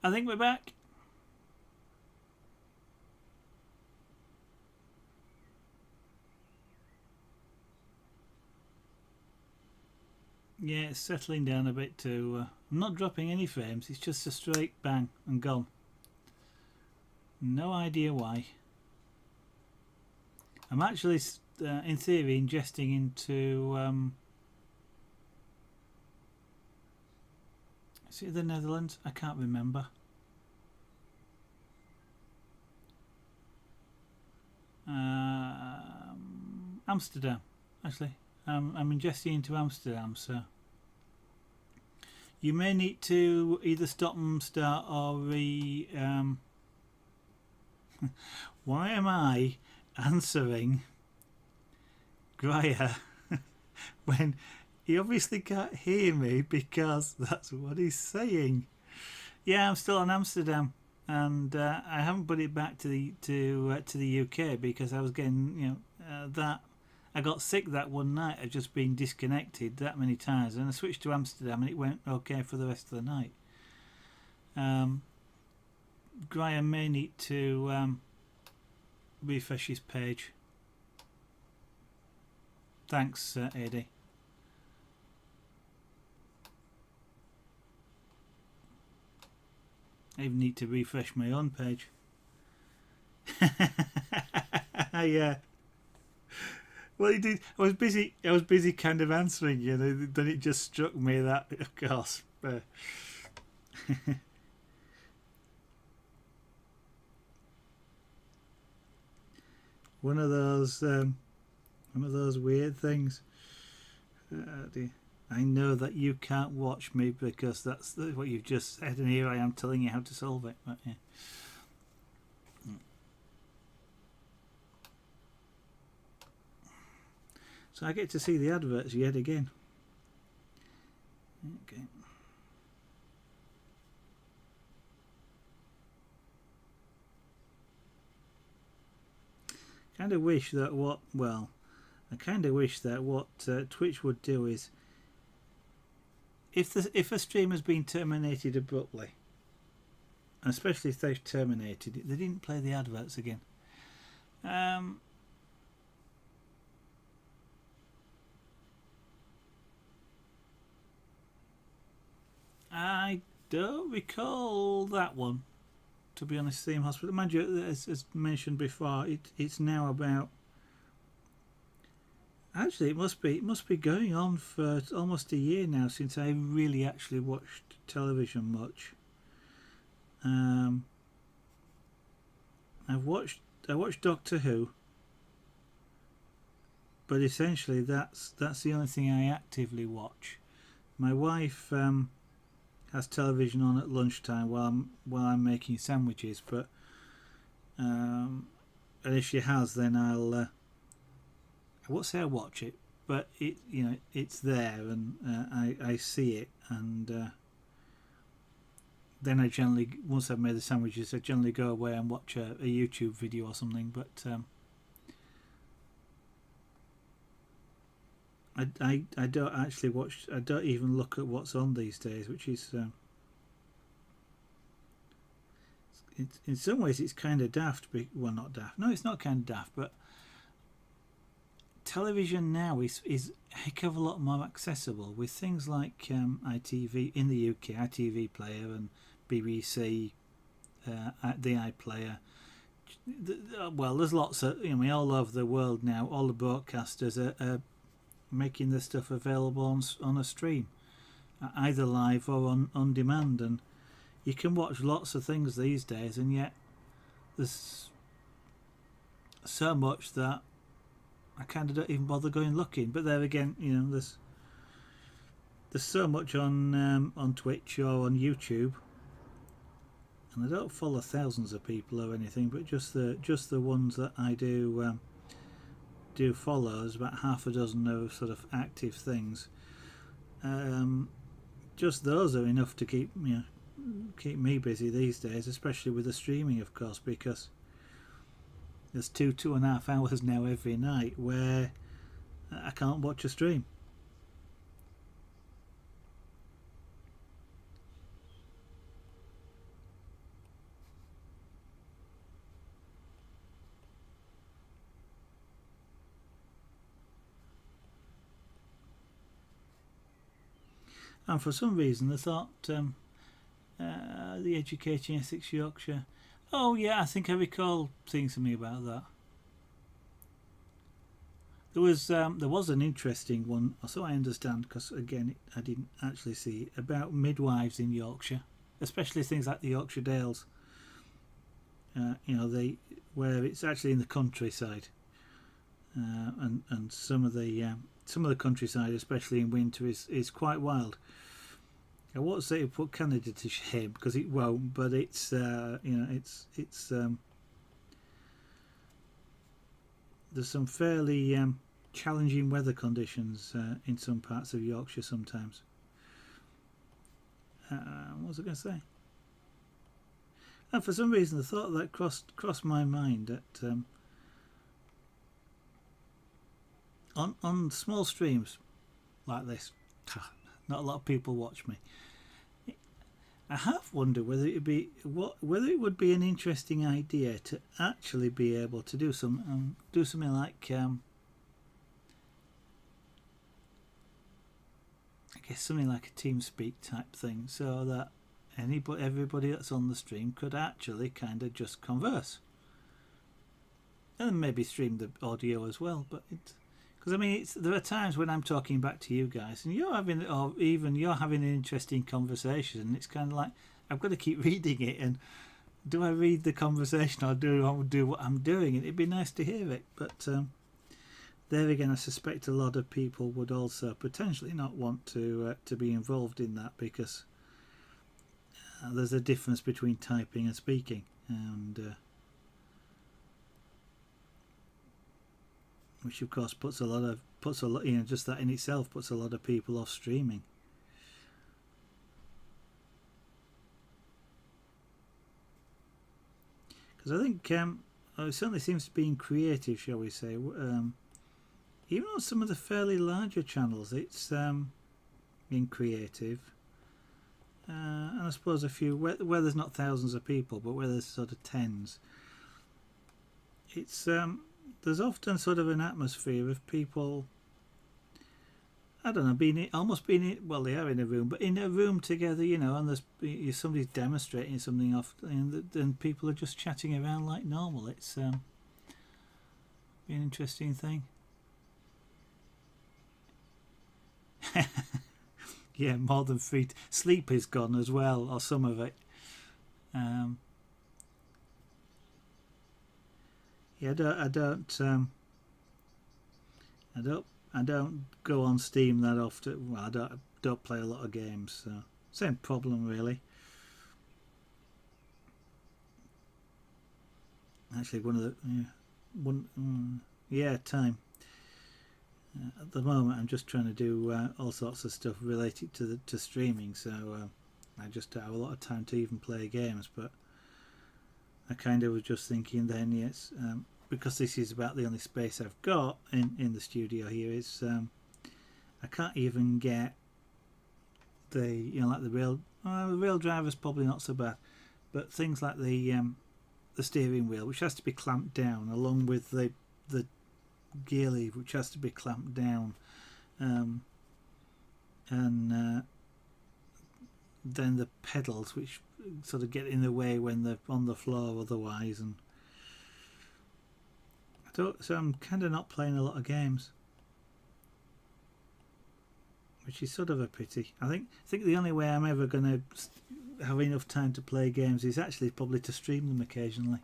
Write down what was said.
I think we're back. Yeah, it's settling down a bit too. I'm not dropping any frames, it's just a straight bang and gone. No idea why. I'm actually, in theory, ingesting into. Is it the Netherlands? I can't remember. Amsterdam, actually. I'm ingesting into Amsterdam, so you may need to either stop and start or why am I answering Graya when he obviously can't hear me because that's what he's saying? Yeah, I'm still on Amsterdam, and I haven't put it back to the UK because I was getting that I got sick that one night. I'd just been disconnected that many times, and I switched to Amsterdam, and it went okay for the rest of the night. Graham may need to refresh his page. Thanks, AD. I even need to refresh my own page. Yeah. Well, he did. I was busy, kind of answering. Then it just struck me that, of course. One of those weird things. I know that you can't watch me because that's what you've just said, and here I am telling you how to solve it. But yeah. So I get to see the adverts yet again. Okay. Kind of wish that what Twitch would do is if a stream has been terminated abruptly, especially if they've terminated it, they didn't play the adverts again. I don't recall that one, to be honest. Theme Hospital, mind you, as mentioned before, it's now about. Actually, it must be going on for almost a year now since I really actually watched television much. I watched Doctor Who, but essentially that's the only thing I actively watch. My wife has television on at lunchtime while I'm making sandwiches, but and if she has, then I won't say I watch it, but it's there, and I see it, and then I generally, once I've made the sandwiches, I generally go away and watch a YouTube video or something. But I don't actually watch. I don't even look at what's on these days, which is in some ways it's kind of daft. Well, not daft. No, it's not kind of daft, but television now is a heck of a lot more accessible with things like ITV in the UK, ITV Player, and BBC, the iPlayer. Well, there's lots of all over the world now. All the broadcasters are making this stuff available on a stream, either live or on demand, and you can watch lots of things these days, and yet there's so much that I kind of don't even bother going looking. But there again, there's so much on Twitch or on YouTube, and I don't follow thousands of people or anything, but just the ones that I do follow. There's about half a dozen of sort of active things. Just those are enough to keep me busy these days, especially with the streaming, of course, because there's 2.5 hours now every night where I can't watch a stream. and for some reason I thought the Educating Essex Yorkshire. Oh yeah, I think I recall seeing something about that. There was an interesting one, so I understand, because again I didn't actually see it, about midwives in Yorkshire, especially things like the Yorkshire Dales. Where it's actually in the countryside, and some of the countryside, especially in winter, is quite wild. I won't say it put Canada to shame because it won't, but it's there's some fairly challenging weather conditions in some parts of Yorkshire sometimes. What was I going to say? And for some reason, the thought that crossed my mind that on small streams like this, not a lot of people watch me. I have wondered whether it would be an interesting idea to actually be able to do something like I guess something like a TeamSpeak type thing, so that everybody that's on the stream could actually kind of just converse, and maybe stream the audio as well. But because I mean, there are times when I'm talking back to you guys, and you're having an interesting conversation, and it's kind of like I've got to keep reading it. And do I read the conversation or do I do what I'm doing? And it'd be nice to hear it. But there again, I suspect a lot of people would also potentially not want to be involved in that, because there's a difference between typing and speaking, and which of course puts a lot, just that in itself puts a lot of people off streaming. Because I think it certainly seems to be in creative, shall we say, even on some of the fairly larger channels, it's in creative. And I suppose a few where there's not thousands of people, but where there's sort of tens, it's there's often sort of an atmosphere of people, I don't know, well, they are in a room, but in a room together, and there's somebody's demonstrating something off, and then people are just chatting around like normal. It's be an interesting thing. Yeah, more than 3. Sleep is gone as well, or some of it. Yeah, I don't go on Steam that often. Well, I don't play a lot of games, so same problem really. Actually, time. At the moment, I'm just trying to do all sorts of stuff related to streaming, so I just don't have a lot of time to even play games. But I kind of was just thinking then, yes, because this is about the only space I've got in the studio here, is I can't even get the rail driver's probably not so bad, but things like the steering wheel, which has to be clamped down, along with the gear lever, which has to be clamped down, and then the pedals, which sort of get in the way when they're on the floor otherwise, and so I'm kind of not playing a lot of games, which is sort of a pity. I think the only way I'm ever going to have enough time to play games is actually probably to stream them occasionally.